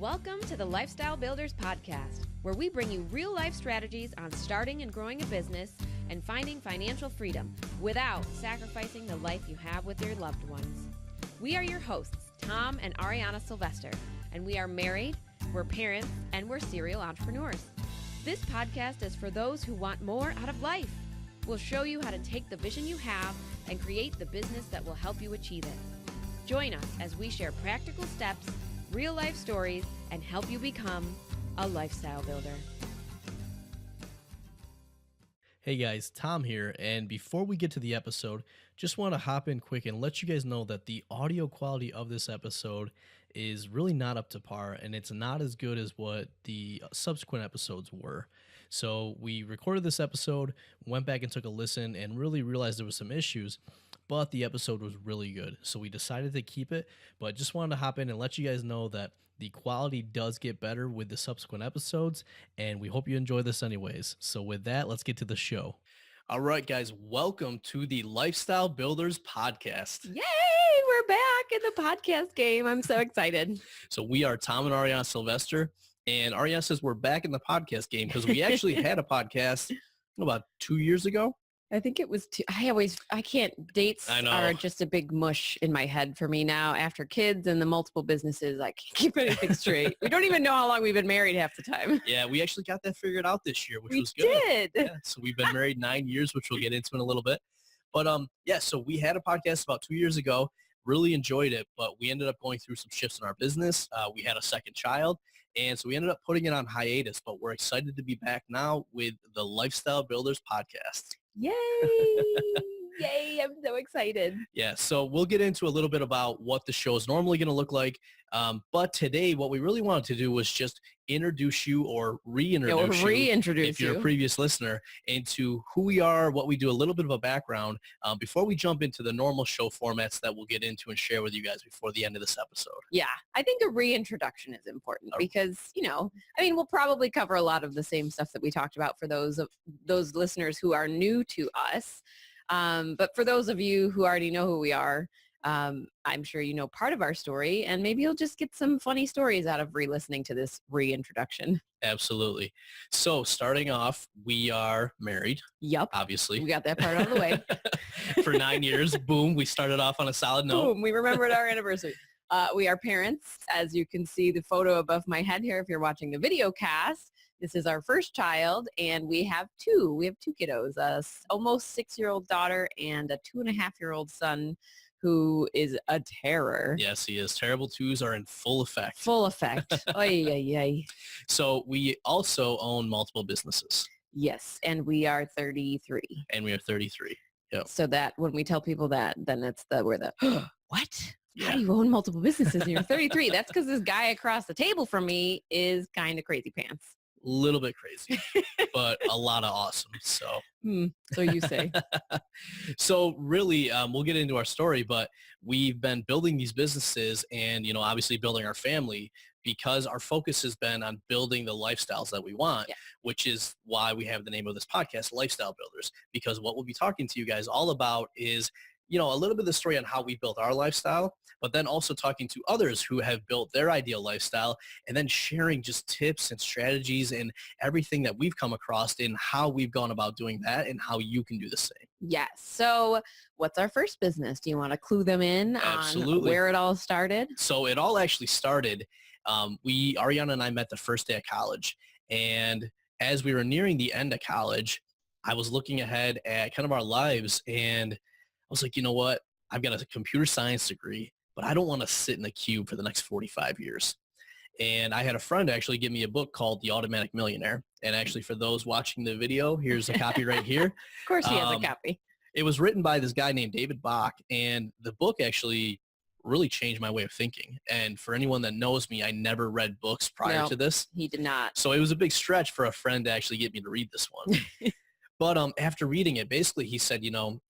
Welcome to the Lifestyle Builders Podcast, where we bring you real-life strategies on starting and growing a business and finding financial freedom without sacrificing the life you have with your loved ones. We are your hosts, Tom and Ariana Sylvester, and we are married, we're parents, and we're serial entrepreneurs. This podcast is for those who want more out of life. We'll show you how to take the vision you have and create the business that will help you achieve it. Join us as we share practical steps, real-life stories, and help you become a lifestyle builder. Hey guys, Tom here, and before we get to the episode, just want to hop in quick and let you guys know that the audio quality of this episode is really not up to par, and it's not as good as what the subsequent episodes were. So we recorded this episode, went back and took a listen, and really realized there was some issues, but the episode was really good. So we decided to keep it, but just wanted to hop in and let you guys know that the quality does get better with the subsequent episodes, and we hope you enjoy this anyways. So with that, let's get to the show. All right, guys, welcome to the Lifestyle Builders Podcast. Yay! We're back in the podcast game. I'm so excited. So we are Tom and Ariana Sylvester, and Ariana says we're back in the podcast game because we actually had a podcast about 2 years ago. I think it was I can't, dates are just a big mush in my head for me now. After kids and the multiple businesses, I can't keep anything straight. We don't even know how long we've been married half the time. Yeah, we actually got that figured out this year, which was good. We did. Yeah, so we've been married 9 years, which we'll get into in a little bit. But yeah, so we had a podcast about 2 years ago, really enjoyed it, but we ended up going through some shifts in our business. We had a second child, and so we ended up putting it on hiatus, but we're excited to be back now with the Lifestyle Builders Podcast. Yay! Yay! I'm so excited. Yeah, so we'll get into a little bit about what the show is normally going to look like. But today, what we really wanted to do was just introduce you or reintroduce you, if you're a previous listener, into who we are, what we do, a little bit of a background before we jump into the normal show formats that we'll get into and share with you guys before the end of this episode. Yeah, I think a reintroduction is important because, we'll probably cover a lot of the same stuff that we talked about for those listeners who are new to us. But for those of you who already know who we are, I'm sure you know part of our story, and maybe you'll just get some funny stories out of re-listening to this reintroduction. Absolutely. So starting off, we are married. Yep. Obviously. We got that part out of the way. For 9 years. Boom. We started off on a solid note. Boom. We remembered our anniversary. We are parents. As you can see the photo above my head here if you're watching the Videocast. This is our first child, and we have two. We have two kiddos, a almost 6-year-old daughter and a 2.5-year-old son who is a terror. Yes, he is. Terrible twos are in full effect. Full effect. Oy, oy, oy. So we also own multiple businesses. Yes, and we are 33. And we are 33. Yep. So that when we tell people that, then it's we're the, what? Yeah. How do you own multiple businesses and you're 33? That's because this guy across the table from me is kind of crazy pants. Little bit crazy, but a lot of awesome. So you say. So really, we'll get into our story, but we've been building these businesses and, obviously building our family because our focus has been on building the lifestyles that we want, which is why we have the name of this podcast, Lifestyle Builders, because what we'll be talking to you guys all about is a little bit of the story on how we built our lifestyle, but then also talking to others who have built their ideal lifestyle and then sharing just tips and strategies and everything that we've come across in how we've gone about doing that and how you can do the same. Yes. So what's our first business? Do you want to clue them in on where it all started? So it all actually started, Ariana and I met the first day of college. And as we were nearing the end of college, I was looking ahead at kind of our lives and I was like, you know what? I've got a computer science degree, but I don't want to sit in a cube for the next 45 years. And I had a friend actually give me a book called The Automatic Millionaire. And actually for those watching the video, here's a copy right here. Of course he has a copy. It was written by this guy named David Bach. And the book actually really changed my way of thinking. And for anyone that knows me, I never read books prior to this. He did not. So it was a big stretch for a friend to actually get me to read this one. But after reading it, basically he said,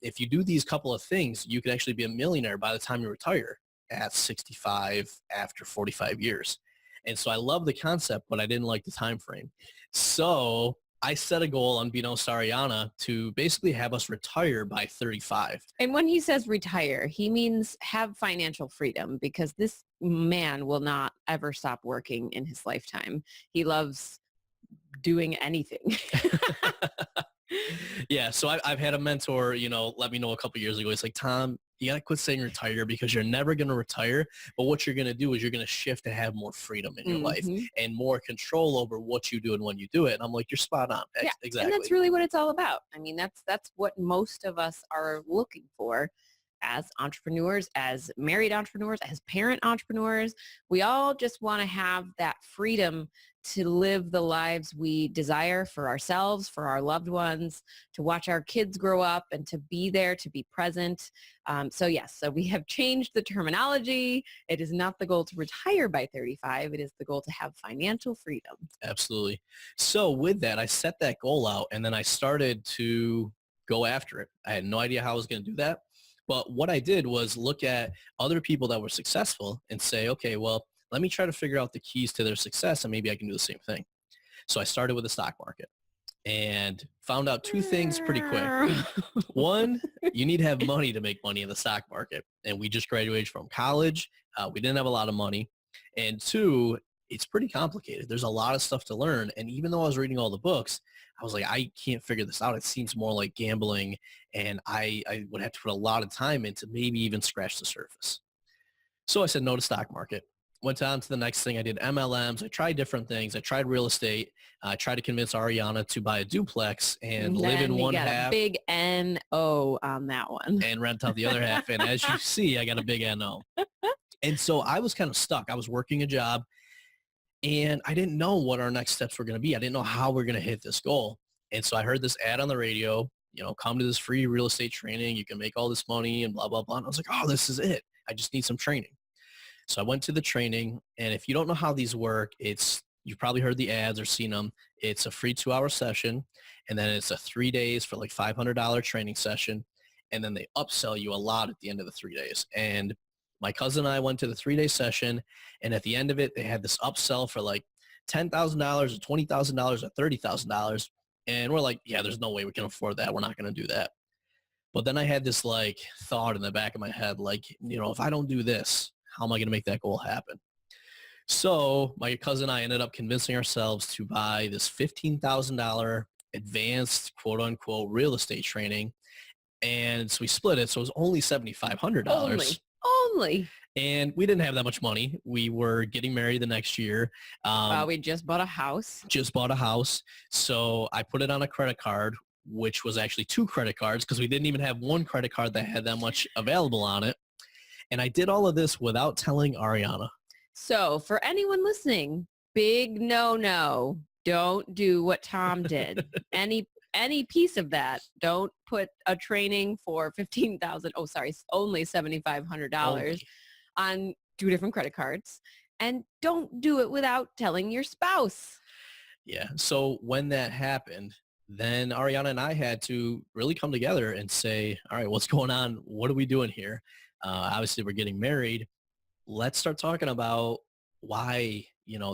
if you do these couple of things, you could actually be a millionaire by the time you retire at 65 after 45 years. And so I love the concept, but I didn't like the time frame. So I set a goal, unbeknownst to Ariana, to basically have us retire by 35. And when he says retire, he means have financial freedom, because this man will not ever stop working in his lifetime. He loves doing anything. Yeah, so I've had a mentor, let me know a couple years ago. He's like, Tom, you got to quit saying retire, because you're never going to retire. But what you're going to do is you're going to shift to have more freedom in your life Mhm. and more control over what you do and when you do it. And I'm like, you're spot on. Yeah, and Exactly. that's really what it's all about. I mean, that's what most of us are looking for as entrepreneurs, as married entrepreneurs, as parent entrepreneurs. We all just want to have that freedom to live the lives we desire for ourselves, for our loved ones, to watch our kids grow up and to be there, to be present. So yes, so we have changed the terminology. It is not the goal to retire by 35. It is the goal to have financial freedom. Absolutely. So with that, I set that goal out and then I started to go after it. I had no idea how I was going to do that. But what I did was look at other people that were successful and say, okay, well, let me try to figure out the keys to their success and maybe I can do the same thing. So I started with the stock market and found out two things pretty quick. One, you need to have money to make money in the stock market. And we just graduated from college. We didn't have a lot of money. And two, it's pretty complicated. There's a lot of stuff to learn. And even though I was reading all the books, I was like, I can't figure this out. It seems more like gambling. And I would have to put a lot of time into maybe even scratch the surface. So I said no to stock market. Went on to the next thing. I did MLMs. I tried different things. I tried real estate. I tried to convince Ariana to buy a duplex and live in one got half. A big NO on that one. And rent out the other half. And as you see, I got a big NO. And so I was kind of stuck. I was working a job and I didn't know what our next steps were going to be. I didn't know how we're going to hit this goal. And so I heard this ad on the radio, come to this free real estate training. You can make all this money and blah, blah, blah. And I was like, oh, this is it. I just need some training. So I went to the training. And if you don't know how these work, you've probably heard the ads or seen them. It's a free 2-hour session. And then it's a 3 days for like $500 training session. And then they upsell you a lot at the end of the 3 days. And my cousin and I went to the 3-day session. And at the end of it, they had this upsell for like $10,000 or $20,000 or $30,000. And we're like, yeah, there's no way we can afford that. We're not going to do that. But then I had this like thought in the back of my head, like, if I don't do this, how am I going to make that goal happen? So my cousin and I ended up convincing ourselves to buy this $15,000 advanced quote unquote real estate training. And so we split it. So it was only $7,500. Only. And we didn't have that much money. We were getting married the next year. We just bought a house. So I put it on a credit card, which was actually 2 credit cards because we didn't even have one credit card that had that much available on it. And I did all of this without telling Ariana. So for anyone listening, big no. Don't do what Tom did. Any piece of that. Don't put a training for only $7,500 on 2 different credit cards. And don't do it without telling your spouse. Yeah. So when that happened, then Ariana and I had to really come together and say, all right, what's going on? What are we doing here? Obviously, we're getting married. Let's start talking about why,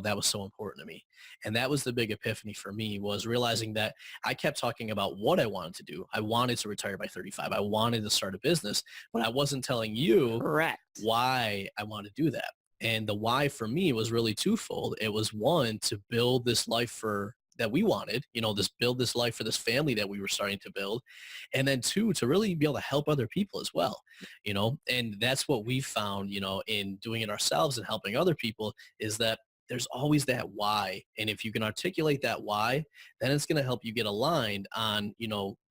that was so important to me. And that was the big epiphany for me, was realizing that I kept talking about what I wanted to do. I wanted to retire by 35. I wanted to start a business, but I wasn't telling you Correct. why I want to do that. And the why for me was really twofold. It was one, to build this life that we wanted, build this life for this family that we were starting to build. And then 2, to really be able to help other people as well, and that's what we found, in doing it ourselves and helping other people, is that there's always that why. And if you can articulate that why, then it's going to help you get aligned on,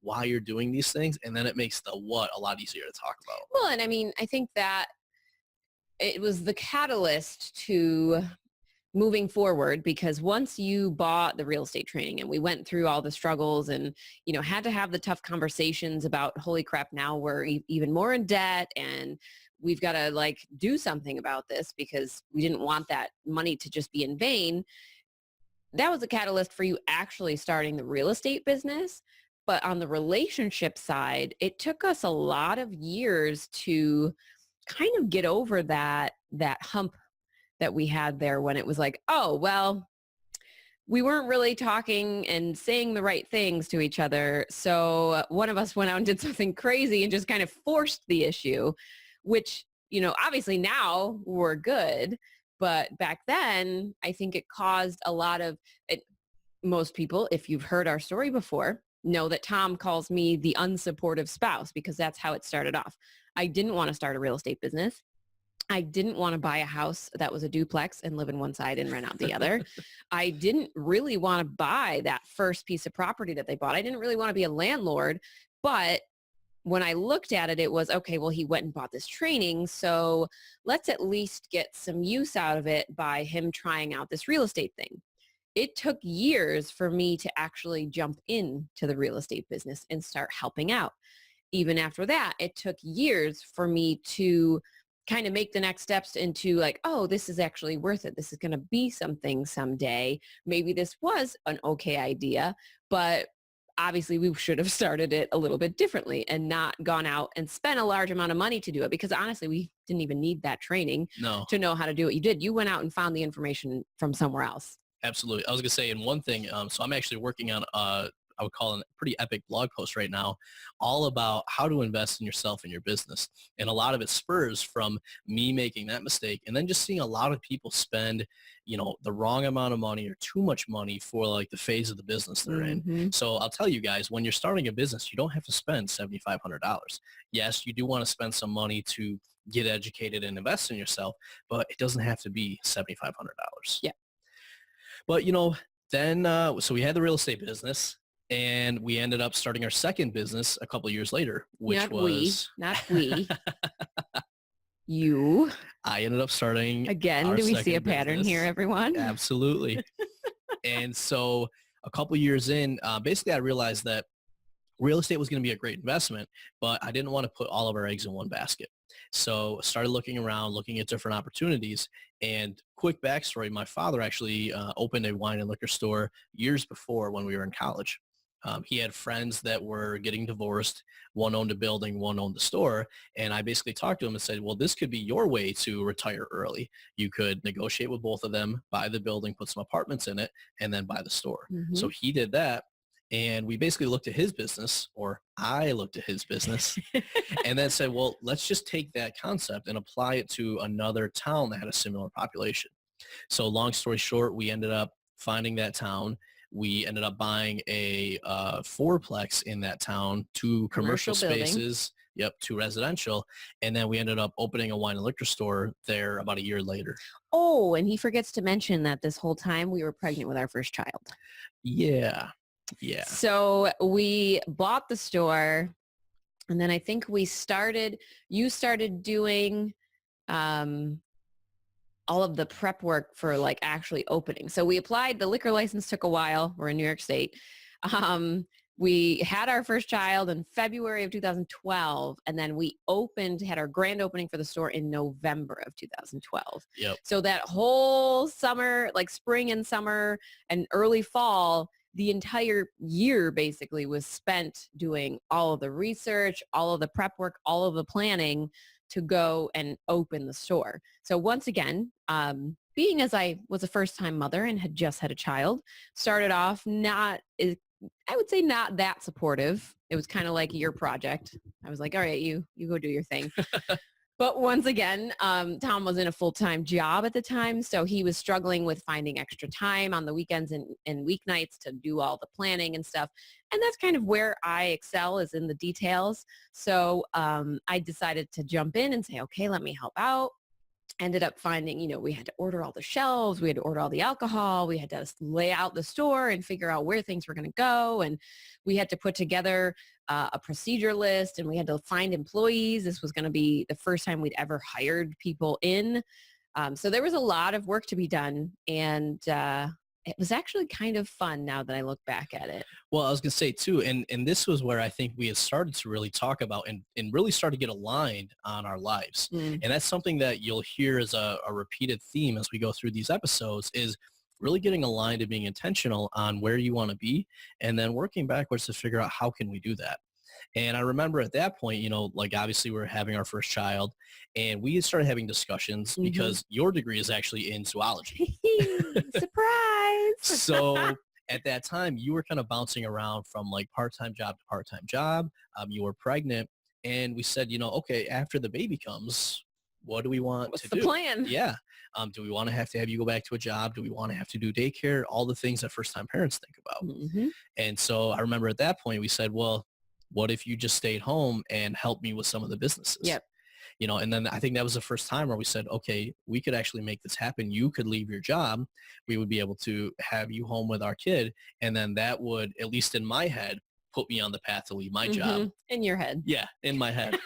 why you're doing these things. And then it makes the what a lot easier to talk about. Well, and I mean, I think that it was the catalyst to moving forward, because once you bought the real estate training and we went through all the struggles and, had to have the tough conversations about, holy crap, now we're even more in debt and we've got to do something about this because we didn't want that money to just be in vain. That was a catalyst for you actually starting the real estate business. But on the relationship side, it took us a lot of years to kind of get over that hump that we had there, when it was like, oh, well, we weren't really talking and saying the right things to each other. So one of us went out and did something crazy and just kind of forced the issue, which, obviously now we're good. But back then, I think it caused a lot of most people, if you've heard our story before, know that Tom calls me the unsupportive spouse because that's how it started off. I didn't want to start a real estate business. I didn't want to buy a house that was a duplex and live in one side and rent out the other. I didn't really want to buy that first piece of property that they bought. I didn't really want to be a landlord, but when I looked at it, it was, okay, well, he went and bought this training, so let's at least get some use out of it by him trying out this real estate thing. It took years for me to actually jump into the real estate business and start helping out. Even after that, it took years for me to kind of make the next steps into like, oh, this is actually worth it. This is going to be something someday. Maybe this was an okay idea, but obviously we should have started it a little bit differently and not gone out and spent a large amount of money to do it, because honestly, we didn't even need that training to know how to do what you did. You went out and found the information from somewhere else. Absolutely. I was going to say, and one thing, so I'm actually working on, I would call it a pretty epic blog post right now, all about how to invest in yourself and your business. And a lot of it spurs from me making that mistake and then just seeing a lot of people spend, the wrong amount of money or too much money for like the phase of the business they're in. So I'll tell you guys, when you're starting a business, you don't have to spend $7,500. Yes, you do want to spend some money to get educated and invest in yourself, but it doesn't have to be $7,500. Yeah. But, then, so we had the real estate business and we ended up starting our second business a couple of years later, which not we. You. I ended up starting. Again, do we see a pattern here, everyone? Absolutely. And so a couple of years in, basically I realized that real estate was going to be a great investment, but I didn't want to put all of our eggs in one basket. So started looking around, looking at different opportunities. And quick backstory, my father actually opened a wine and liquor store years before when we were in college. He had friends that were getting divorced. One owned a building, one owned the store. And I basically talked to him and said, well, this could be your way to retire early. You could negotiate with both of them, buy the building, put some apartments in it, and then buy the store. So he did that. And we basically looked at his business, or I looked at his business, and then said, well, let's just take that concept and apply it to another town that had a similar population. So long story short, we ended up finding that town. We ended up buying a fourplex in that town, 2 commercial spaces, yep, 2 residential. And then we ended up opening a wine and liquor store there about a year later. Oh, and he forgets to mention that this whole time we were pregnant with our first child. Yeah. Yeah. So we bought the store, and then I think you started doing all of the prep work for like actually opening. So we applied, the liquor license took a while. We're in New York State. We had our first child in February of 2012, and then we had our grand opening for the store in November of 2012. Yep. So that whole summer, like spring and summer and early fall, the entire year basically was spent doing all of the research, all of the prep work, all of the planning to go and open the store. So once again, being as I was a first-time mother and had just had a child, started off I would say not that supportive. It was kind of like your project. I was like, all right, you go do your thing. But once again, Tom was in a full-time job at the time, so he was struggling with finding extra time on the weekends and weeknights to do all the planning and stuff. And that's kind of where I excel, is in the details. So I decided to jump in and say, okay, let me help out. Ended up finding, we had to order all the shelves, we had to order all the alcohol, we had to lay out the store and figure out where things were going to go. And we had to put together a procedure list, and we had to find employees. This was going to be the first time we'd ever hired people in. So there was a lot of work to be done. And it was actually kind of fun now that I look back at it. Well, I was going to say too, and this was where I think we had started to really talk about and really start to get aligned on our lives. And that's something that you'll hear as a repeated theme as we go through these episodes, is really getting aligned and being intentional on where you want to be, and then working backwards to figure out how can we do that. And I remember at that point, like obviously we were having our first child and we started having discussions Mm-hmm. because your degree is actually in zoology. Surprise. So at that time, you were kind of bouncing around from like part-time job to part-time job. You were pregnant and we said, okay, after the baby comes, what do we want to What's the do? plan? Yeah. Do we want to have you go back to a job? Do we want to have to do daycare? All the things that first-time parents think about. Mm-hmm. And so I remember at that point, we said, well, what if you just stayed home and helped me with some of the businesses? Yep. And then I think that was the first time where we said, okay, we could actually make this happen. You could leave your job. We would be able to have you home with our kid. And then that would, at least in my head, put me on the path to leave my job. In your head. Yeah, in my head.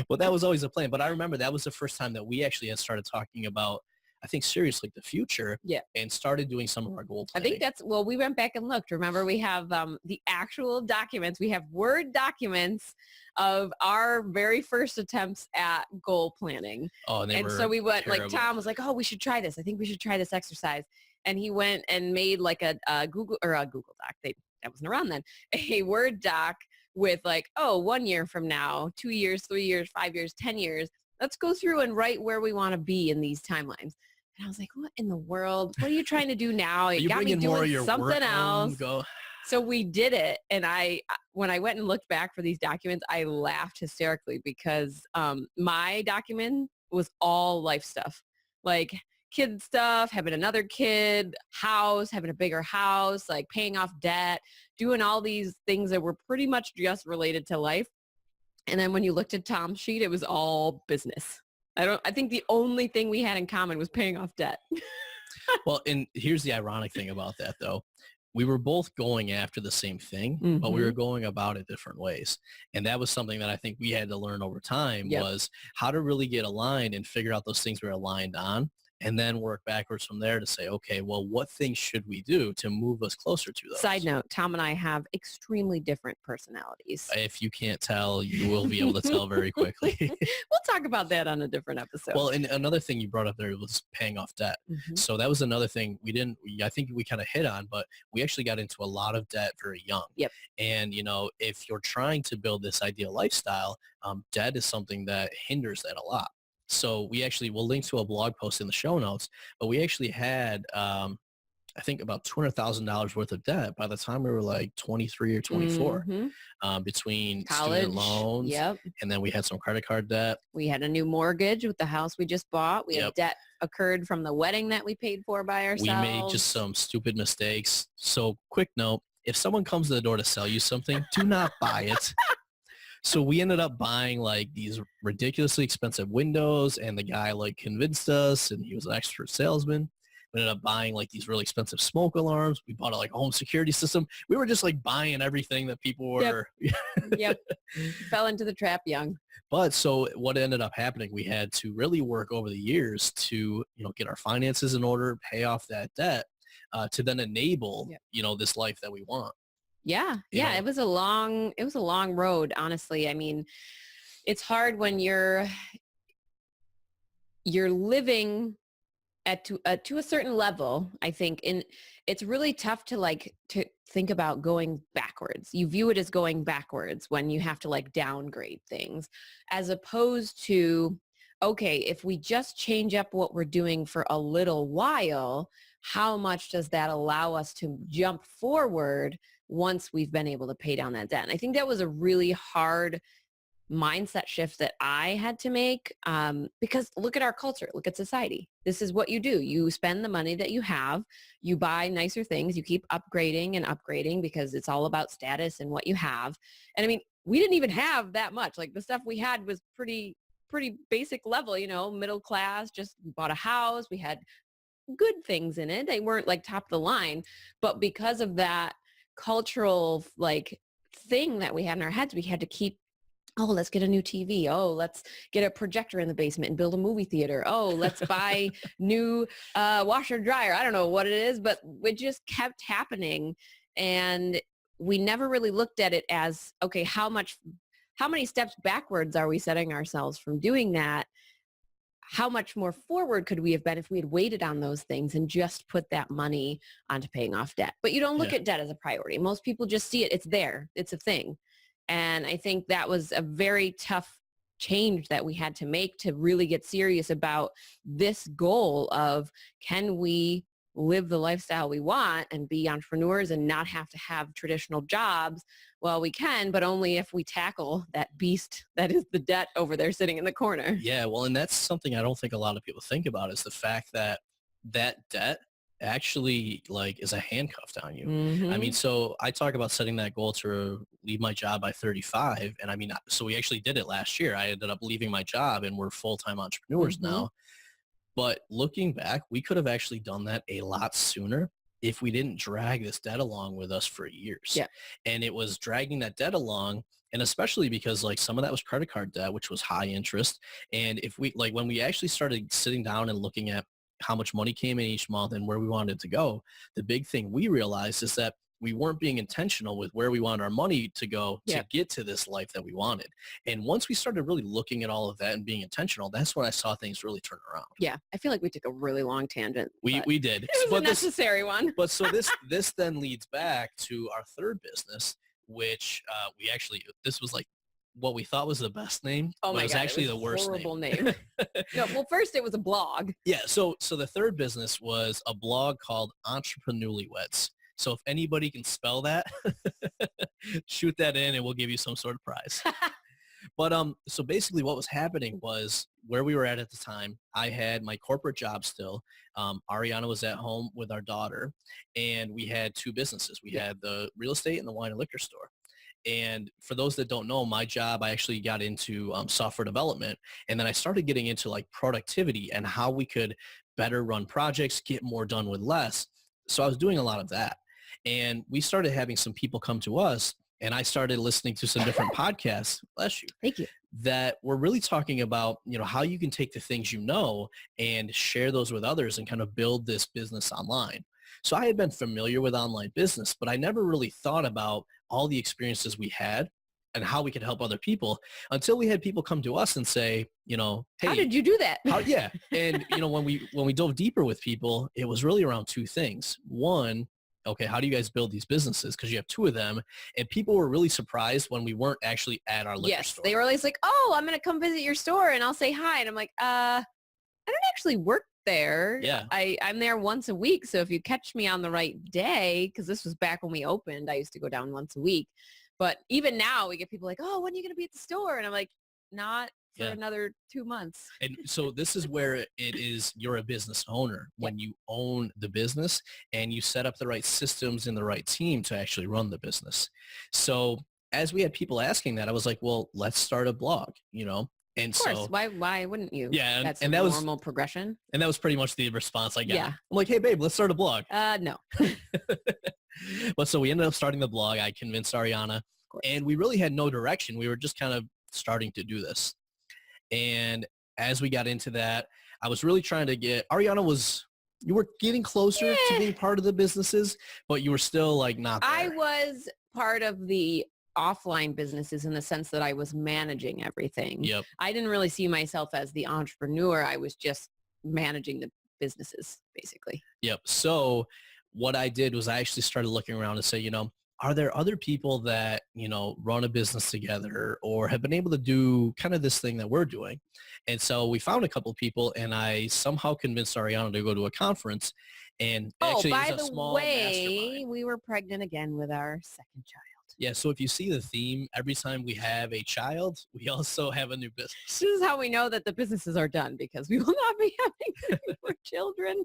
Well, that was always a plan. But I remember that was the first time that we actually had started talking about, I think, seriously, the future. Yeah. And started doing some of our goal planning. I think we went back and looked. Remember, we have the actual documents. We have Word documents of our very first attempts at goal planning. Oh, and so we went, terrible. like Tom was like, oh, we should try this. I think we should try this exercise. And he went and made like a Google Doc. That wasn't around then. A Word doc with like, oh, 1 year from now, 2 years, 3 years, 5 years, 10 years. Let's go through and write where we want to be in these timelines. And I was like, what in the world? What are you trying to do now? You got me doing something else. So we did it. And when I went and looked back for these documents, I laughed hysterically because my document was all life stuff, like kid stuff, having another kid, house, having a bigger house, like paying off debt, doing all these things that were pretty much just related to life. And then when you looked at Tom's sheet, it was all business. I think the only thing we had in common was paying off debt. Well, and here's the ironic thing about that, though. We were both going after the same thing, but we were going about it different ways. And that was something that I think we had to learn over time was how to really get aligned and figure out those things we're aligned on. And then work backwards from there to say, okay, well, what things should we do to move us closer to those? Side note, Tom and I have extremely different personalities. If you can't tell, you will be able to tell very quickly. We'll talk about that on a different episode. Well, and another thing you brought up there was paying off debt. So that was another thing I think we kind of hit on, but we actually got into a lot of debt very young. Yep. And, if you're trying to build this ideal lifestyle, debt is something that hinders that a lot. So we'll link to a blog post in the show notes, but we actually had, I think about $200,000 worth of debt by the time we were like 23 or 24 between college student loans. Yep. And then we had some credit card debt. We had a new mortgage with the house we just bought. We had debt occurred from the wedding that we paid for by ourselves. We made just some stupid mistakes. So quick note, if someone comes to the door to sell you something, do not buy it. So we ended up buying like these ridiculously expensive windows and the guy like convinced us and he was an expert salesman. We ended up buying like these really expensive smoke alarms. We bought a home security system. We were just like buying everything that people were. Yep. Fell into the trap young. But so what ended up happening, we had to really work over the years to, get our finances in order, pay off that debt to then enable, this life that we want. Yeah. It was a long road, honestly. I mean, it's hard when you're living to a certain level, I think, and it's really tough to think about going backwards. You view it as going backwards when you have to downgrade things, as opposed to, okay, if we just change up what we're doing for a little while, how much does that allow us to jump forward once we've been able to pay down that debt? And I think that was a really hard mindset shift that I had to make because look at our culture, look at society. This is what you do. You spend the money that you have, you buy nicer things, you keep upgrading and upgrading because it's all about status and what you have. And I mean, we didn't even have that much. The stuff we had was pretty basic level, middle class, just bought a house. We had good things in it. They weren't top of the line, but because of that cultural thing that we had in our heads, we had to keep, oh, let's get a new TV. Oh, let's get a projector in the basement and build a movie theater. Oh, let's buy new washer dryer. I don't know what it is, but it just kept happening. And we never really looked at it as, okay, how many steps backwards are we setting ourselves from doing that? how much more forward could we have been if we had waited on those things and just put that money onto paying off debt? But you don't look Yeah. at debt as a priority. Most people just see it. It's there. It's a thing. And I think that was a very tough change that we had to make to really get serious about this goal of, can we live the lifestyle we want and be entrepreneurs and not have to have traditional jobs? Well, we can, but only if we tackle that beast that is the debt over there sitting in the corner. Yeah, well, and that's something I don't think a lot of people think about, is the fact that that debt actually like is a handcuff on you. I mean, Mm-hmm. so I talk about setting that goal to leave my job by 35. And I mean, so we actually did it last year. I ended up leaving my job and we're full-time entrepreneurs Mm-hmm. now. But looking back, we could have actually done that a lot sooner if we didn't drag this debt along with us for years. Yeah. And it was dragging that debt along, and especially because like some of that was credit card debt, which was high interest. And if we like when we actually started sitting down and looking at how much money came in each month and where we wanted to go, the big thing we realized is that we weren't being intentional with where we wanted our money to go to Yeah. get to this life that we wanted. And once we started really looking at all of that and being intentional, that's when I saw things really turn around. Yeah. I feel like we took a really long tangent. We did. It was But a necessary one. but so this then leads back to our third business, which we actually, this was like what we thought was the best name, Oh but my it was God, actually it was the a worst horrible name. name. No, well, first it was a blog. Yeah, so the third business was a blog called Entrepreneurlyweds. So if anybody can spell that, shoot that in and we'll give you some sort of prize. But so basically what was happening was where we were at the time, I had my corporate job still. Ariana was at home with our daughter, and we had two businesses. We had the real estate and the wine and liquor store. And for those that don't know, my job, I actually got into software development. And then I started getting into like productivity and how we could better run projects, get more done with less. So I was doing a lot of that. And we started having some people come to us, and I started listening to some different podcasts, bless you, Thank you. that were really talking about, you know, how you can take the things you know and share those with others and kind of build this business online. So I had been familiar with online business, but I never really thought about all the experiences we had and how we could help other people until we had people come to us and say, you know, hey, How did you do that? yeah. And, you know, when we dove deeper with people, it was really around two things. One, okay, how do you guys build these businesses? Because you have two of them. And people were really surprised when we weren't actually at our liquor Yes, store. they were always like, oh, I'm going to come visit your store and I'll say hi. And I'm like, I don't actually work there. Yeah. I'm there once a week. So if you catch me on the right day, because this was back when we opened, I used to go down once a week. But even now we get people like, oh, when are you going to be at the store? And I'm like, not for another 2 months. And so this is where it is, you're a business owner when you own the business and you set up the right systems and the right team to actually run the business. So as we had people asking that, I was like, well, let's start a blog, you know? And Of course, so why wouldn't you? yeah, That's and a that was normal progression. And that was pretty much the response I got. Yeah. I'm like, hey babe, let's start a blog. No. But so we ended up starting the blog. I convinced Ariana, and we really had no direction. We were just kind of starting to do this. And as we got into that, I was really trying to get Ariana you were getting closer to being part of the businesses, but you were still like not there. I was part of the offline businesses in the sense that I was managing everything. Yep. I didn't really see myself as the entrepreneur. I was just managing the businesses, basically. Yep. So what I did was I actually started looking around and say, you know, are there other people that, you know, run a business together or have been able to do kind of this thing that we're doing? And so we found a couple of people, and I somehow convinced Ariana to go to a conference. And actually, by it was a the small way, mastermind. we were pregnant again with our second child. Yeah. So if you see the theme, every time we have a child, we also have a new business. This is how we know that the businesses are done, because we will not be having more children.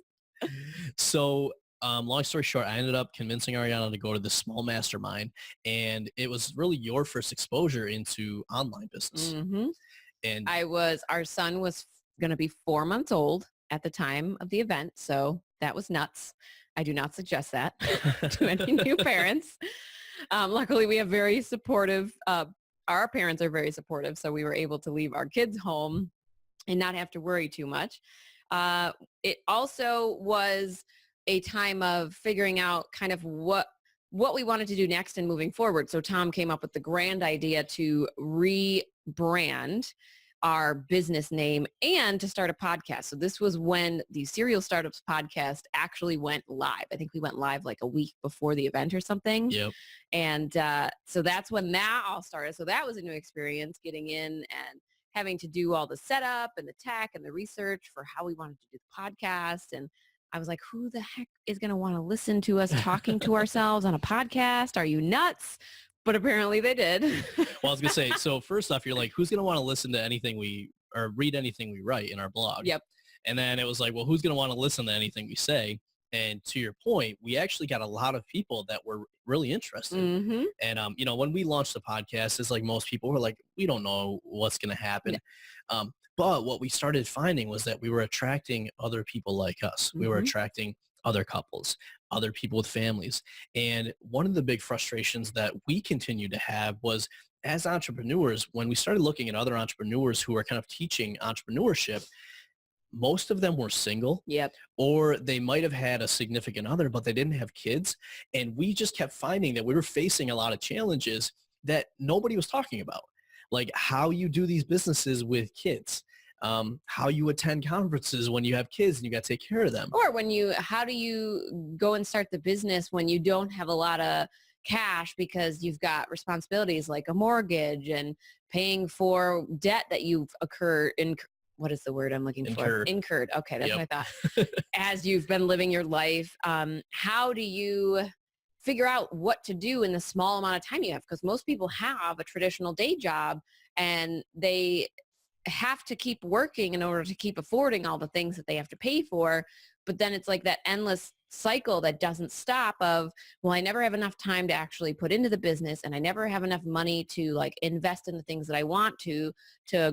So long story short, I ended up convincing Ariana to go to this small mastermind, and it was really your first exposure into online business. Mm-hmm. And our son was going to be 4 months old at the time of the event. So that was nuts. I do not suggest that to any new parents. Luckily, we have very supportive, our parents are very supportive. So we were able to leave our kids home and not have to worry too much. It also was a time of figuring out kind of what we wanted to do next and moving forward. So Tom came up with the grand idea to rebrand our business name and to start a podcast. So this was when the Serial Startups podcast actually went live. I think we went live like a week before the event or something. Yep. And so that's when that all started. So that was a new experience, getting in and having to do all the setup and the tech and the research for how we wanted to do the podcast. And I was like, who the heck is going to want to listen to us talking to ourselves on a podcast? Are you nuts? But apparently they did. Well, I was going to say, so first off, you're like, who's going to want to listen to anything or read anything we write in our blog? Yep. And then it was like, well, who's going to want to listen to anything we say? And to your point, we actually got a lot of people that were really interested. Mm-hmm. And, when we launched the podcast, it's like most people were like, we don't know what's going to happen. Yeah. But what we started finding was that we were attracting other people like us. We were attracting other couples, other people with families. And one of the big frustrations that we continue to have was, as entrepreneurs, when we started looking at other entrepreneurs who are kind of teaching entrepreneurship, most of them were single. Yep. Or they might have had a significant other, but they didn't have kids. And we just kept finding that we were facing a lot of challenges that nobody was talking about. Like how you do these businesses with kids, how you attend conferences when you have kids and you got to take care of them. Or how do you go and start the business when you don't have a lot of cash because you've got responsibilities like a mortgage and paying for debt that you've what is the word I'm looking for? Incurred. Okay, that's what I thought. As you've been living your life, how do you figure out what to do in the small amount of time you have? Because most people have a traditional day job and they have to keep working in order to keep affording all the things that they have to pay for. But then it's like that endless cycle that doesn't stop of, well, I never have enough time to actually put into the business and I never have enough money to like invest in the things that I want to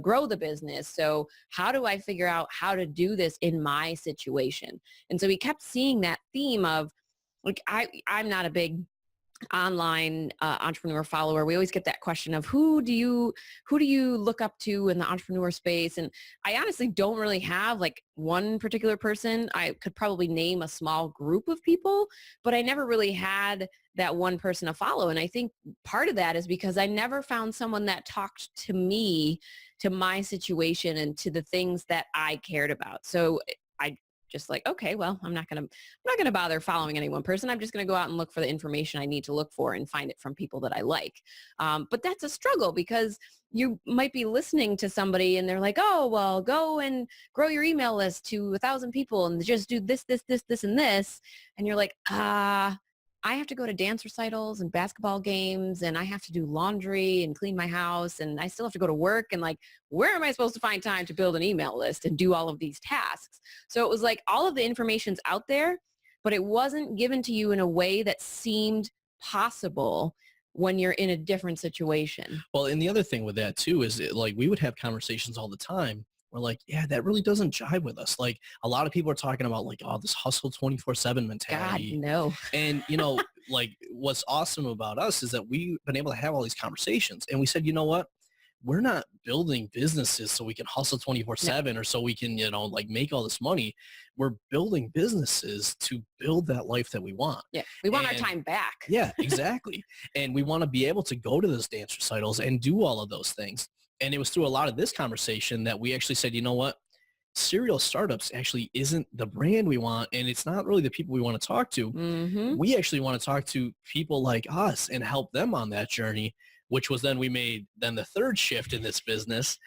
grow the business. So how do I figure out how to do this in my situation? And so we kept seeing that theme of like, I'm not a big online entrepreneur follower. We always get that question of who do you look up to in the entrepreneur space? And I honestly don't really have like one particular person. I could probably name a small group of people, but I never really had that one person to follow. And I think part of that is because I never found someone that talked to me, to my situation and to the things that I cared about. So I just like, okay, well, I'm not going to bother following any one person. I'm just going to go out and look for the information I need to look for and find it from people that I like. But that's a struggle because you might be listening to somebody and they're like, oh, well, go and grow your email list to 1,000 people and just do this, this, this, this, and this. And you're like, I have to go to dance recitals and basketball games and I have to do laundry and clean my house and I still have to go to work and like, where am I supposed to find time to build an email list and do all of these tasks? So it was like all of the information's out there, but it wasn't given to you in a way that seemed possible when you're in a different situation. Well, and the other thing with that too is like we would have conversations all the time. We're like, yeah, that really doesn't jive with us. Like a lot of people are talking about like, oh, this hustle 24/7 mentality. God, no. And, like what's awesome about us is that we've been able to have all these conversations. And we said, you know what? We're not building businesses so we can hustle 24/7 or so we can, like make all this money. We're building businesses to build that life that we want. Yeah. We want our time back. Yeah, exactly. And we want to be able to go to those dance recitals and do all of those things. And it was through a lot of this conversation that we actually said, you know what? Serial Startups actually isn't the brand we want. And it's not really the people we want to talk to. Mm-hmm. We actually want to talk to people like us and help them on that journey, which was then we made then the third shift in this business.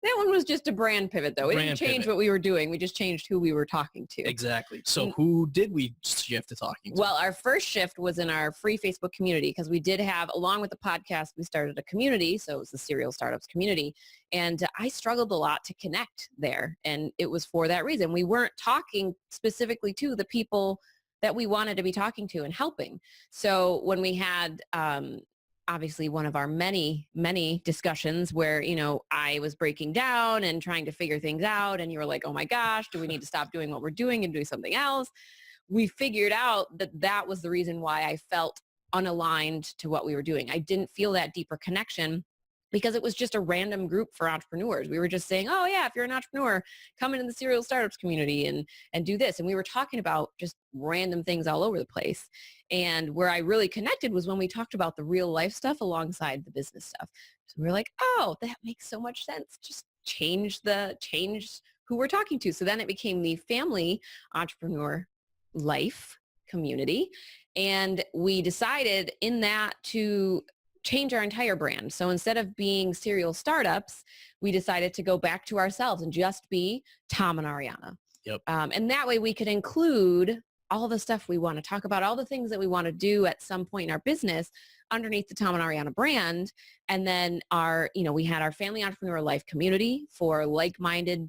That one was just a brand pivot, though. We didn't change what we were doing. We just changed who we were talking to. Exactly. So who did we shift to talking to? Well, our first shift was in our free Facebook community because we did have, along with the podcast, we started a community. So it was the Serial Startups community. And I struggled a lot to connect there. And it was for that reason. We weren't talking specifically to the people that we wanted to be talking to and helping. So when we had obviously one of our many, many discussions where, I was breaking down and trying to figure things out. And you were like, oh my gosh, do we need to stop doing what we're doing and do something else? We figured out that was the reason why I felt unaligned to what we were doing. I didn't feel that deeper connection because it was just a random group for entrepreneurs. We were just saying, oh yeah, if you're an entrepreneur, come into the Serial Startups community and do this. And we were talking about just random things all over the place. And where I really connected was when we talked about the real life stuff alongside the business stuff. So we were like, oh, that makes so much sense. Just change who we're talking to. So then it became the family entrepreneur life community. And we decided in that to change our entire brand. So instead of being serial startups, we decided to go back to ourselves and just be Tom and Ariana. Yep. And that way we could include all the stuff we want to talk about, all the things that we want to do at some point in our business underneath the Tom and Ariana brand. And then we had our family entrepreneur life community for like-minded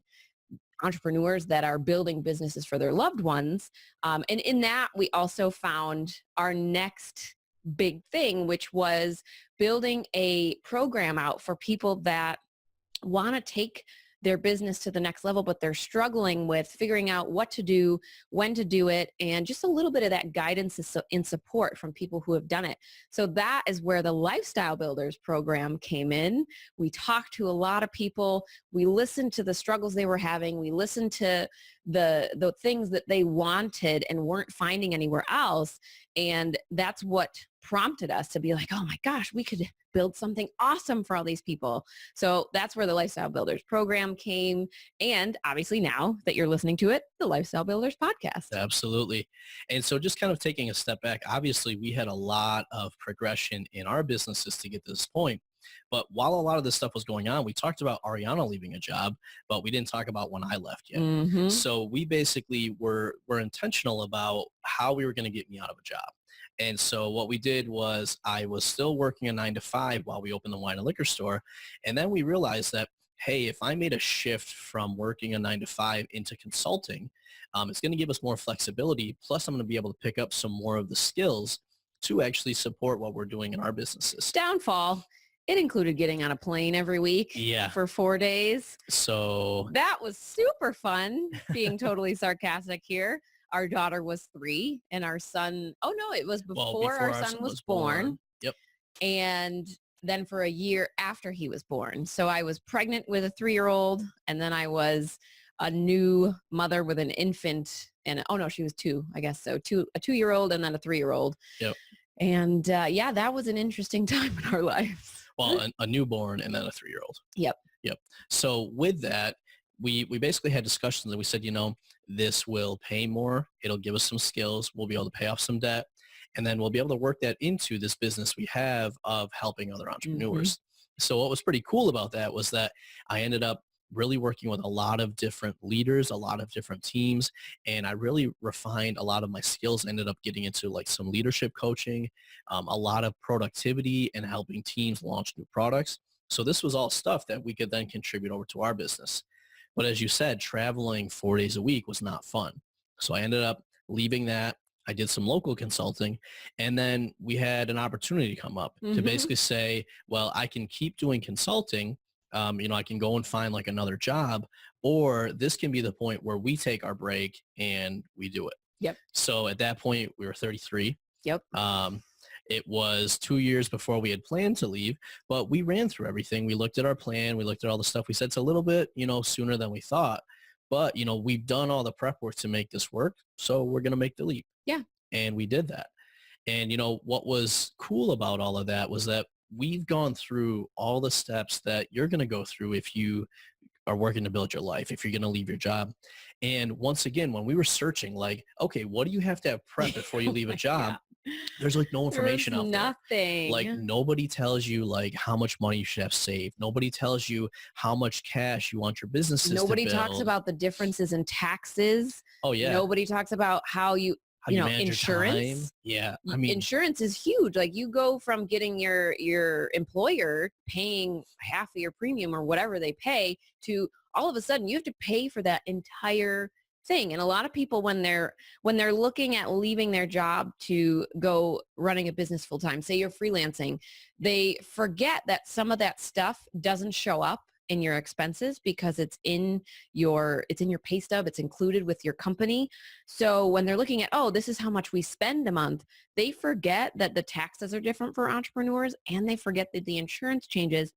entrepreneurs that are building businesses for their loved ones. And in that, we also found our next big thing, which was building a program out for people that want to take their business to the next level, but they're struggling with figuring out what to do, when to do it, and just a little bit of that guidance and support from people who have done it. So that is where the Lifestyle Builders program came in. We talked to a lot of people. We listened to the struggles they were having. We listened to the things that they wanted and weren't finding anywhere else. And that's what prompted us to be like, oh my gosh, we could build something awesome for all these people. So that's where the Lifestyle Builders program came. And obviously now that you're listening to it, the Lifestyle Builders podcast. Absolutely. And so just kind of taking a step back, obviously we had a lot of progression in our businesses to get to this point. But while a lot of this stuff was going on, we talked about Ariana leaving a job, but we didn't talk about when I left yet. Mm-hmm. So we basically were intentional about how we were going to get me out of a job. And so what we did was I was still working a 9 to 5 while we opened the wine and liquor store. And then we realized that, hey, if I made a shift from working a 9 to 5 into consulting, it's going to give us more flexibility. Plus, I'm going to be able to pick up some more of the skills to actually support what we're doing in our businesses. Downfall. It included getting on a plane every week for 4 days. So that was super fun, being totally sarcastic here. Our daughter was 3 and our son, it was before our son was born. Yep. And then for a year after he was born. So I was pregnant with a 3-year-old, and then I was a new mother with an infant, and she was 2, I guess. So a 2-year-old and then a 3-year-old. Yep. And that was an interesting time in our lives. Well, a newborn and then a 3-year-old. Yep. So with that, we basically had discussions and we said, this will pay more. It'll give us some skills. We'll be able to pay off some debt. And then we'll be able to work that into this business we have of helping other entrepreneurs. Mm-hmm. So what was pretty cool about that was that I ended up really working with a lot of different leaders, a lot of different teams, and I really refined a lot of my skills, ended up getting into like some leadership coaching, a lot of productivity and helping teams launch new products. So this was all stuff that we could then contribute over to our business. But as you said, traveling 4 days a week was not fun. So I ended up leaving that. I did some local consulting, and then we had an opportunity come up to basically say, well, I can keep doing consulting. I can go and find like another job, or this can be the point where we take our break and we do it. Yep. So at that point we were 33. Yep. It was 2 years before we had planned to leave, but we ran through everything. We looked at our plan. We looked at all the stuff. We said it's a little bit, sooner than we thought, but, we've done all the prep work to make this work. So we're going to make the leap. Yeah. And we did that. And, what was cool about all of that was that we've gone through all the steps that you're going to go through if you are working to build your life, if you're going to leave your job. And once again, when we were searching, like, okay, what do you have to have prep before you leave a job? There's like no information out there. Nothing. Like nobody tells you like how much money you should have saved. Nobody tells you how much cash you want your businesses Nobody to build. talks about the differences in taxes. Oh yeah. Nobody talks about how you insurance. Yeah. Insurance is huge. Like you go from getting your employer paying half of your premium or whatever they pay to all of a sudden you have to pay for that entire thing. And a lot of people when they're looking at leaving their job to go running a business full time, say you're freelancing, they forget that some of that stuff doesn't show up in your expenses because it's in your pay stub, it's included with your company. So when they're looking at, this is how much we spend a month, they forget that the taxes are different for entrepreneurs and they forget that the insurance changes.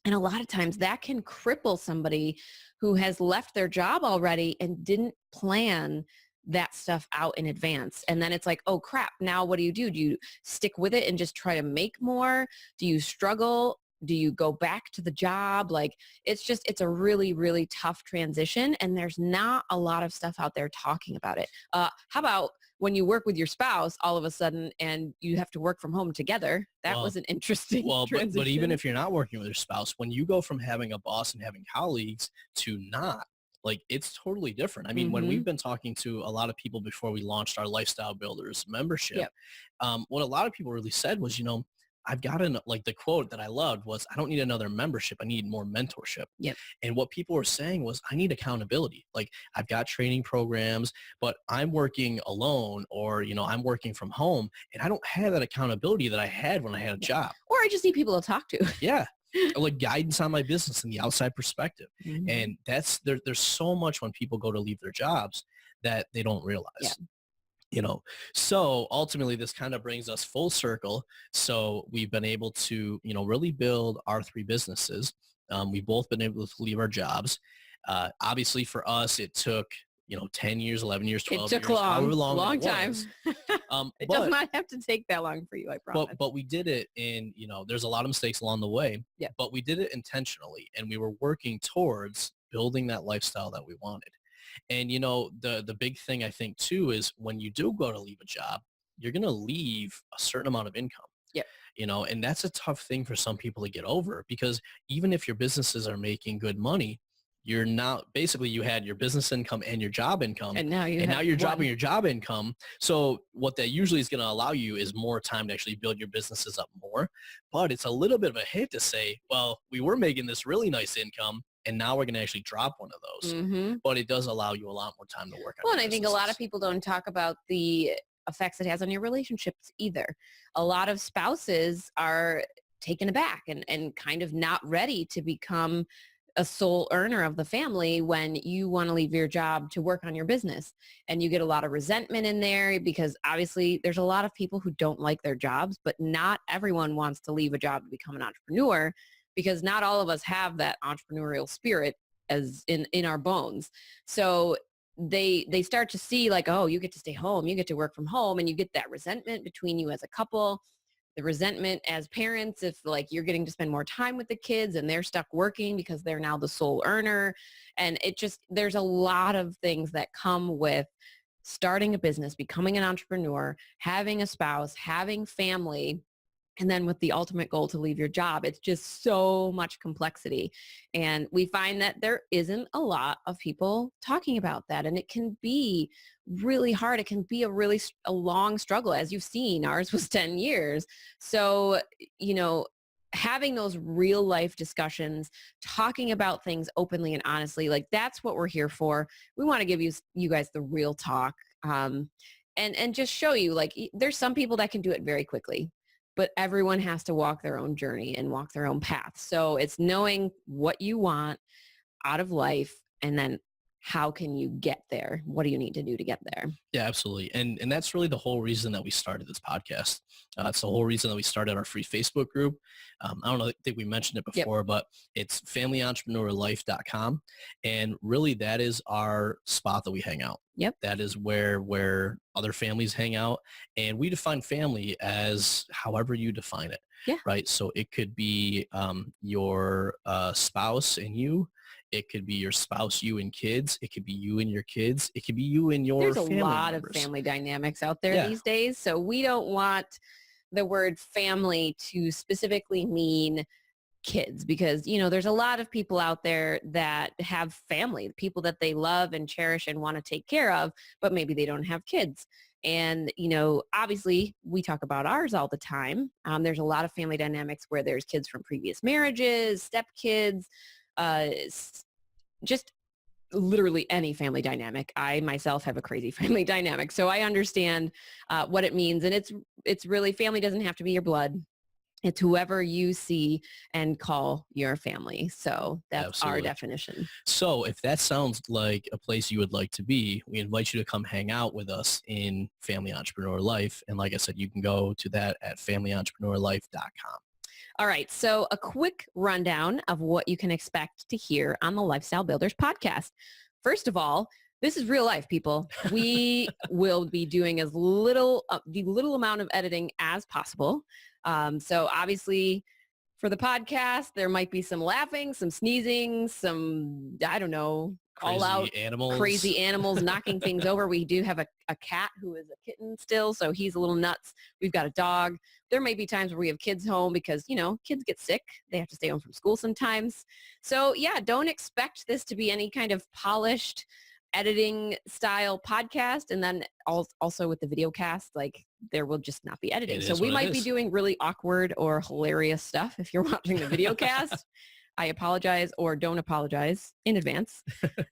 And a lot of times that can cripple somebody who has left their job already and didn't plan that stuff out in advance. And then it's like, oh crap, now what do? Do you stick with it and just try to make more? Do you struggle? Do you go back to the job? Like, it's a really, really tough transition, and there's not a lot of stuff out there talking about it. How about when you work with your spouse all of a sudden and you have to work from home together? That was an interesting transition. But even if you're not working with your spouse, when you go from having a boss and having colleagues to not, like, it's totally different. I mean, when we've been talking to a lot of people before we launched our Lifestyle Builders membership, Yep. what a lot of people really said was, I've got like the quote that I loved was, I don't need another membership. I need more mentorship. Yep. And what people were saying was, I need accountability. Like, I've got training programs, but I'm working alone, or, I'm working from home, and I don't have that accountability that I had when I had a job. Or I just need people to talk to. Yeah. Like guidance on my business and the outside perspective. And there's so much when people go to leave their jobs that they don't realize. So ultimately this kind of brings us full circle. So we've been able to, really build our 3 businesses. We've both been able to leave our jobs. Obviously for us, it took, 10 years, 11 years, 12 years. It took long time. It does not have to take that long for you, I promise. But we did it in, there's a lot of mistakes along the way, but we did it intentionally, and we were working towards building that lifestyle that we wanted. And, the big thing I think too is when you do go to leave a job, you're going to leave a certain amount of income. Yeah. And that's a tough thing for some people to get over, because even if your businesses are making good money, you're not, basically you had your business income and your job income, and now you're dropping your job income. So what that usually is going to allow you is more time to actually build your businesses up more. But it's a little bit of a hit to say, well, we were making this really nice income, and now we're going to actually drop one of those. But it does allow you a lot more time to work on. Well, and I think a lot of people don't talk about the effects it has on your relationships either. A lot of spouses are taken aback and kind of not ready to become a sole earner of the family when you want to leave your job to work on your business. And you get a lot of resentment in there, because obviously there's a lot of people who don't like their jobs, but not everyone wants to leave a job to become an entrepreneur, because not all of us have that entrepreneurial spirit as in our bones. So they start to see like, oh, you get to stay home, you get to work from home, and you get that resentment between you as a couple, the resentment as parents if like you're getting to spend more time with the kids and they're stuck working because they're now the sole earner. And there's a lot of things that come with starting a business, becoming an entrepreneur, having a spouse, having family, and then with the ultimate goal to leave your job. It's just so much complexity. And we find that there isn't a lot of people talking about that. And it can be really hard. It can be a long struggle. As you've seen, ours was 10 years. So, having those real life discussions, talking about things openly and honestly, like that's what we're here for. We want to give you guys the real talk, and just show you like there's some people that can do it very quickly, but everyone has to walk their own journey and walk their own path. So it's knowing what you want out of life, and then how can you get there? What do you need to do to get there? Yeah, absolutely. And that's really the whole reason that we started this podcast. It's the whole reason that we started our free Facebook group. I don't think we mentioned it before, but it's familyentrepreneur.life.com. And really that is our spot that we hang out. Yep. That is where other families hang out. And we define family as however you define it. Yeah. Right. So it could be your spouse and you. It could be your spouse, you and kids. It could be you and your kids. It could be you and your family There's a lot members. of family dynamics out there these days. So we don't want the word family to specifically mean kids, because, there's a lot of people out there that have family, people that they love and cherish and want to take care of, but maybe they don't have kids. And, obviously we talk about ours all the time. There's a lot of family dynamics where there's kids from previous marriages, stepkids, just literally any family dynamic. I myself have a crazy family dynamic, so I understand what it means. And it's really, family doesn't have to be your blood. It's whoever you see and call your family. So that's our definition. So if that sounds like a place you would like to be, we invite you to come hang out with us in Family Entrepreneur Life. And like I said, you can go to that at familyentrepreneur.life.com. All right. So a quick rundown of what you can expect to hear on the Lifestyle Builders podcast. First of all, this is real life, people. We will be doing the little amount of editing as possible. So obviously For the podcast, there might be some laughing, some sneezing, some, I don't know, all out crazy animals knocking things over. We do have a cat who is a kitten still, so he's a little nuts. We've got a dog. There may be times where we have kids home because, kids get sick. They have to stay home from school sometimes. So yeah, don't expect this to be any kind of polished editing style podcast. And then also with the Videocast, like there will just not be editing. So we might be doing really awkward or hilarious stuff if you're watching the Videocast. I apologize or don't apologize in advance.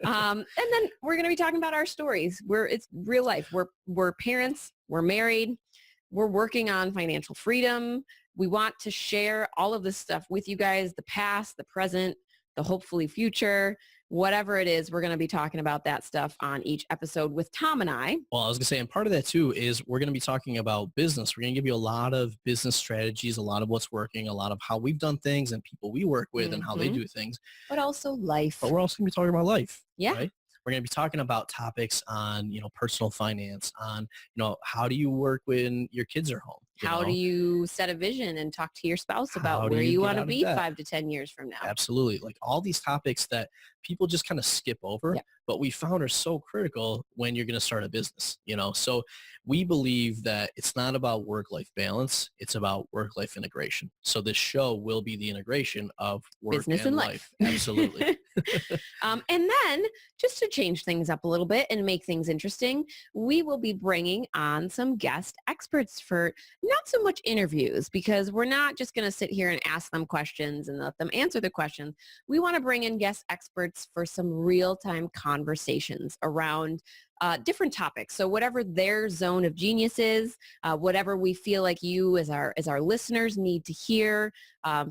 And then we're going to be talking about our stories. It's real life. We're parents. We're married. We're working on financial freedom. We want to share all of this stuff with you guys, the past, the present, the hopefully future. Whatever it is, we're going to be talking about that stuff on each episode with Tom and I. Well, I was going to say, and part of that too is we're going to be talking about business. We're going to give you a lot of business strategies, a lot of what's working, a lot of how we've done things and people we work with and how they do things. But also life. But we're also going to be talking about life. Yeah. Right? We're going to be talking about topics on, personal finance, on, how do you work when your kids are home? How do you set a vision and talk to your spouse about where you want to be 5 to 10 years from now? Absolutely. Like all these topics that people just kind of skip over, but we found are so critical when you're going to start a business, So we believe that it's not about work-life balance. It's about work-life integration. So this show will be the integration of work business and life. Absolutely. And then just to change things up a little bit and make things interesting, we will be bringing on some guest experts for not so much interviews, because we're not just going to sit here and ask them questions and let them answer the questions. We want to bring in guest experts for some real-time conversations around different topics. So whatever their zone of genius is, whatever we feel like you as our listeners need to hear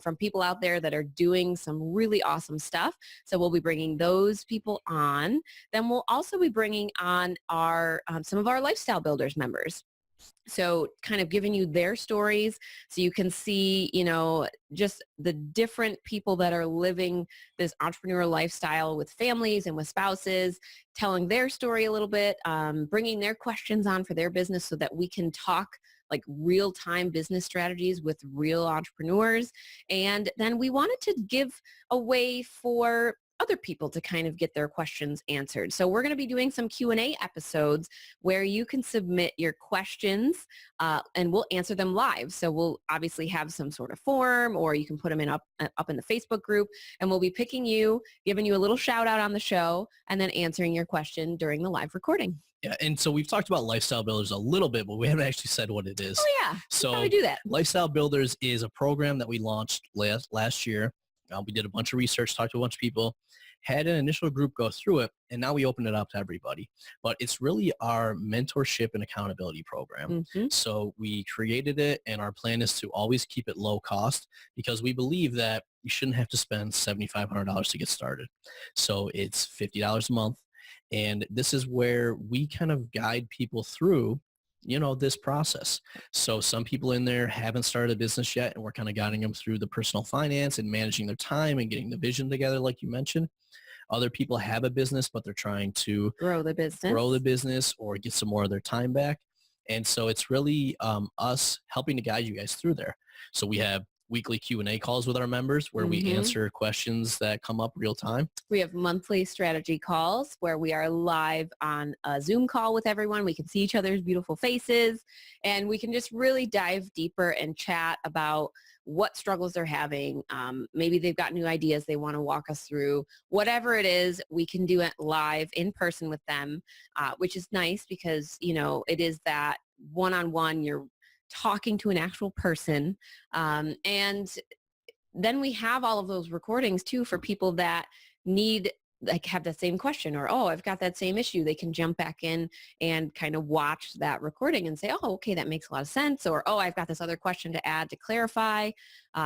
from people out there that are doing some really awesome stuff. So we'll be bringing those people on. Then we'll also be bringing on our some of our Lifestyle Builders members. So kind of giving you their stories so you can see, just the different people that are living this entrepreneurial lifestyle with families and with spouses, telling their story a little bit, bringing their questions on for their business so that we can talk like real-time business strategies with real entrepreneurs. And then we wanted to give a way for other people to kind of get their questions answered. So we're going to be doing some Q&A episodes where you can submit your questions and we'll answer them live. So we'll obviously have some sort of form, or you can put them up in the Facebook group, and we'll be picking you, giving you a little shout out on the show, and then answering your question during the live recording. Yeah, and so we've talked about Lifestyle Builders a little bit, but we haven't actually said what it is. Oh yeah, so how do we do that? Lifestyle Builders is a program that we launched last year. We did a bunch of research, talked to a bunch of people, had an initial group go through it, and now we open it up to everybody. But it's really our mentorship and accountability program. So we created it, and our plan is to always keep it low cost, because we believe that you shouldn't have to spend $7,500 to get started. So it's $50 a month. And this is where we kind of guide people through this process. So some people in there haven't started a business yet, and we're kind of guiding them through the personal finance and managing their time and getting the vision together, like you mentioned. Other people have a business, but they're trying to grow the business or get some more of their time back. And so it's really us helping to guide you guys through there. So we have weekly Q&A calls with our members where we answer questions that come up real time. We have monthly strategy calls where we are live on a Zoom call with everyone. We can see each other's beautiful faces, and we can just really dive deeper and chat about what struggles they're having. Maybe they've got new ideas they want to walk us through. Whatever it is, we can do it live in person with them, which is nice because, it is that one-on-one, you're talking to an actual person. And then we have all of those recordings too for people that have that same question, or, oh, I've got that same issue. They can jump back in and kind of watch that recording and say, oh, okay, that makes a lot of sense. Or, oh, I've got this other question to add to clarify.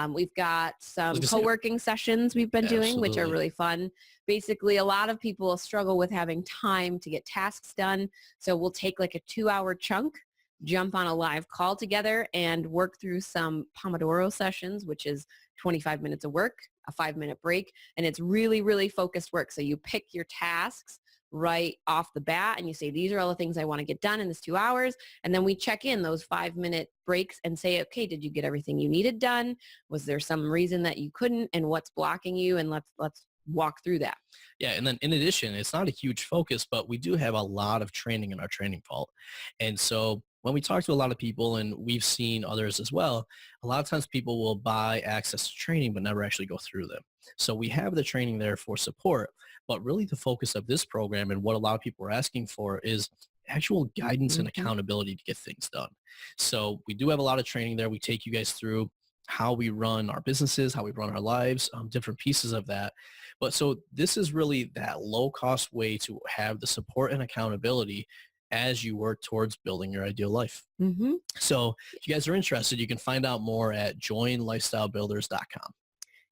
We've got some co-working sessions we've been doing, which are really fun. Basically, a lot of people struggle with having time to get tasks done. So we'll take like a 2-hour chunk, jump on a live call together and work through some Pomodoro sessions, which is 25 minutes of work, a 5-minute break. And it's really, really focused work. So you pick your tasks right off the bat and you say, these are all the things I want to get done in this 2 hours. And then we check in those 5-minute breaks and say, okay, did you get everything you needed done? Was there some reason that you couldn't, and what's blocking you? And let's walk through that. Yeah. And then in addition, it's not a huge focus, but we do have a lot of training in our training vault. And so when we talk to a lot of people, and we've seen others as well, a lot of times people will buy access to training but never actually go through them. So we have the training there for support, but really the focus of this program and what a lot of people are asking for is actual guidance and accountability to get things done. So we do have a lot of training there. We take you guys through how we run our businesses, how we run our lives, different pieces of that. But so this is really that low cost way to have the support and accountability as you work towards building your ideal life. Mm-hmm. So if you guys are interested, you can find out more at joinlifestylebuilders.com.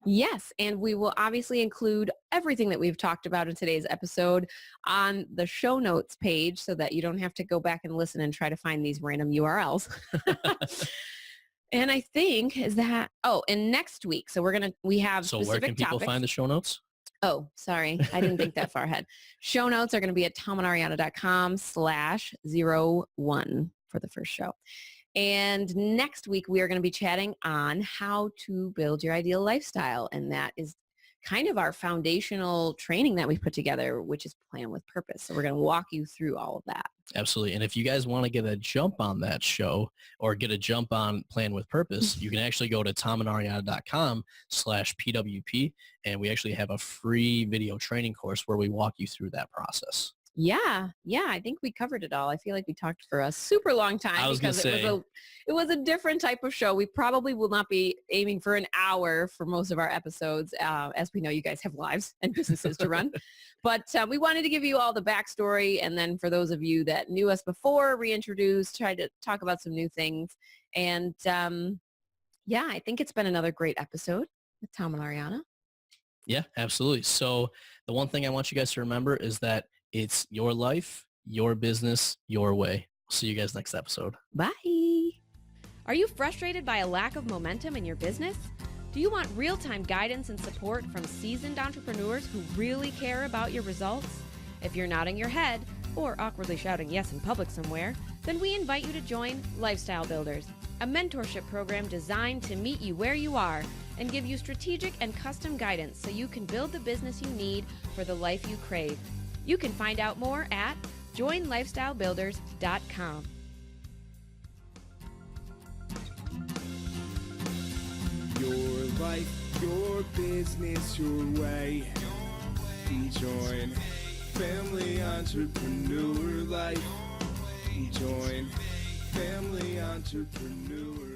Yes, and we will obviously include everything that we've talked about in today's episode on the show notes page so that you don't have to go back and listen and try to find these random URLs. And I think and next week, so we have So specific where can people topics. find the show notes? Oh, sorry. I didn't think that far ahead. Show notes are going to be at tomandariana.com/01 for the first show. And next week, we are going to be chatting on how to build your ideal lifestyle. And that is kind of our foundational training that we put together, which is Plan with Purpose. So we're going to walk you through all of that. Absolutely. And if you guys want to get a jump on that show or get a jump on Plan with Purpose, you can actually go to tomandariana.com/PWP. And we actually have a free video training course where we walk you through that process. Yeah. I think we covered it all. I feel like we talked for a super long time because it was a different type of show. We probably will not be aiming for an hour for most of our episodes, as we know you guys have lives and businesses to run. But we wanted to give you all the backstory, and then for those of you that knew us before, reintroduce, try to talk about some new things. And I think it's been another great episode with Tom and Ariana. Yeah, absolutely. So the one thing I want you guys to remember is that it's your life, your business, your way. See you guys next episode. Bye. Are you frustrated by a lack of momentum in your business? Do you want real-time guidance and support from seasoned entrepreneurs who really care about your results? If you're nodding your head or awkwardly shouting yes in public somewhere, then we invite you to join Lifestyle Builders, a mentorship program designed to meet you where you are and give you strategic and custom guidance so you can build the business you need for the life you crave. You can find out more at joinlifestylebuilders.com. Your life, your business, your way. Join Family Entrepreneur Life. Join Family Entrepreneur